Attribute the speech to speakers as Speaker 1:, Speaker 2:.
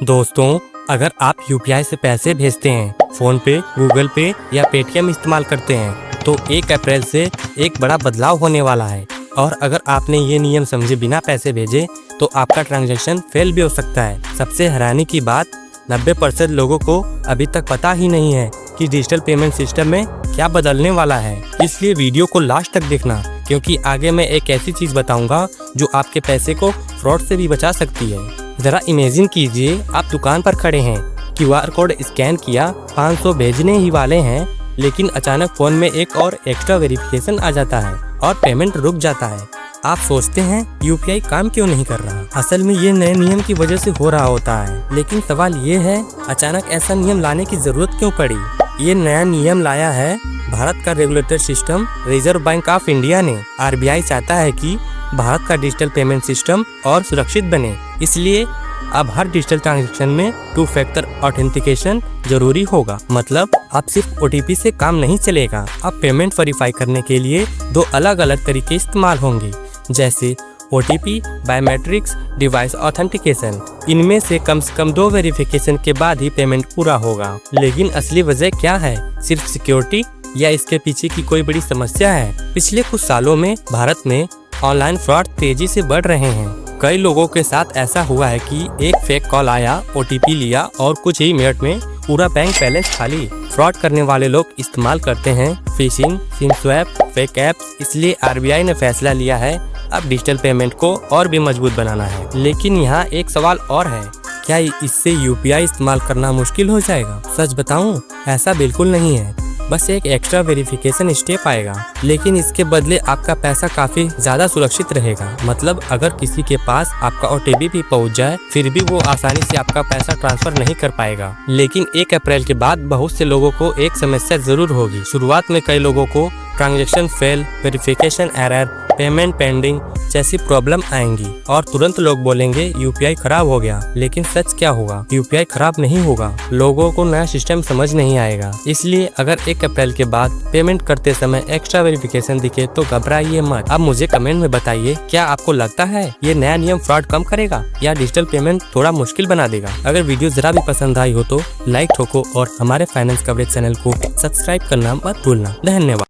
Speaker 1: दोस्तों, अगर आप यूपीआई से पैसे भेजते हैं, फोन पे, गूगल पे या पेटीएम इस्तेमाल करते हैं, तो 1 अप्रैल से एक बड़ा बदलाव होने वाला है। और अगर आपने ये नियम समझे बिना पैसे भेजे तो आपका ट्रांजैक्शन फेल भी हो सकता है। सबसे हैरानी की बात, 90% लोगों को अभी तक पता ही नहीं है कि डिजिटल पेमेंट सिस्टम में क्या बदलने वाला है। इसलिए वीडियो को लास्ट तक देखना, क्योंकि आगे मैं एक ऐसी चीज़ बताऊंगा जो आपके पैसे को फ्रॉड से भी बचा सकती है। ज़रा इमेजिन कीजिए, आप दुकान पर खड़े हैं, क्यूआर कोड स्कैन किया, 500 भेजने ही वाले हैं, लेकिन अचानक फ़ोन में एक और एक्स्ट्रा वेरिफिकेशन आ जाता है और पेमेंट रुक जाता है। आप सोचते हैं यूपीआई काम क्यों नहीं कर रहा। असल में ये नए नियम की वजह से हो रहा होता है, लेकिन सवाल ये है, अचानक ऐसा नियम लाने की ज़रूरत क्यों पड़ी। ये नया नियम लाया है भारत का regulator system reserve bank of India ने। आरबीआई चाहता है कि भारत का डिजिटल पेमेंट सिस्टम और सुरक्षित बने, इसलिए अब हर डिजिटल ट्रांजैक्शन में 2 फैक्टर ऑथेंटिकेशन जरूरी होगा। मतलब अब सिर्फ ओटीपी से काम नहीं चलेगा। अब पेमेंट वेरीफाई करने के लिए 2 अलग अलग तरीके इस्तेमाल होंगे, जैसे ओटीपी, बायोमेट्रिक्स, डिवाइस ऑथेंटिकेशन। इनमें से कम 2 वेरिफिकेशन के बाद ही पेमेंट पूरा होगा। लेकिन असली वजह क्या है? सिर्फ सिक्योरिटी या इसके पीछे की कोई बड़ी समस्या है? पिछले कुछ सालों में भारत में ऑनलाइन फ्रॉड तेजी से बढ़ रहे हैं। कई लोगों के साथ ऐसा हुआ है कि एक फेक कॉल आया, ओटीपी लिया और कुछ ही मिनट में पूरा बैंक बैलेंस खाली। फ्रॉड करने वाले लोग इस्तेमाल करते हैं fishing, SIM swap, fake apps. इसलिए आरबीआई ने फैसला लिया है अब डिजिटल पेमेंट को और भी मजबूत बनाना है। लेकिन यहाँ एक सवाल और है, क्या इससे यूपीआई इस्तेमाल करना मुश्किल हो जाएगा? सच बताऊं, ऐसा बिल्कुल नहीं है। बस एक एक्स्ट्रा वेरिफिकेशन स्टेप आएगा, लेकिन इसके बदले आपका पैसा काफी ज्यादा सुरक्षित रहेगा। मतलब अगर किसी के पास आपका ओटीपी भी पहुंच जाए, फिर भी वो आसानी से आपका पैसा ट्रांसफर नहीं कर पाएगा। लेकिन 1 अप्रैल के बाद बहुत से लोगों को एक समस्या जरूर होगी। शुरुआत में कई लोगों को transaction fail, verification error, payment pending जैसी प्रॉब्लम आएंगी और तुरंत लोग बोलेंगे यूपीआई खराब हो गया। लेकिन सच क्या होगा? यूपीआई खराब नहीं होगा, लोगों को नया सिस्टम समझ नहीं आएगा। इसलिए अगर 1 अप्रैल के बाद पेमेंट करते समय एक्स्ट्रा वेरिफिकेशन दिखे तो घबराइए मत। अब मुझे कमेंट में बताइए, क्या आपको लगता है ये नया नियम फ्रॉड कम करेगा या डिजिटल पेमेंट थोड़ा मुश्किल बना देगा? अगर वीडियो जरा भी पसंद आई हो तो लाइक ठोको और हमारे फाइनेंस कवरेज चैनल को सब्सक्राइब करना मत भूलना। धन्यवाद।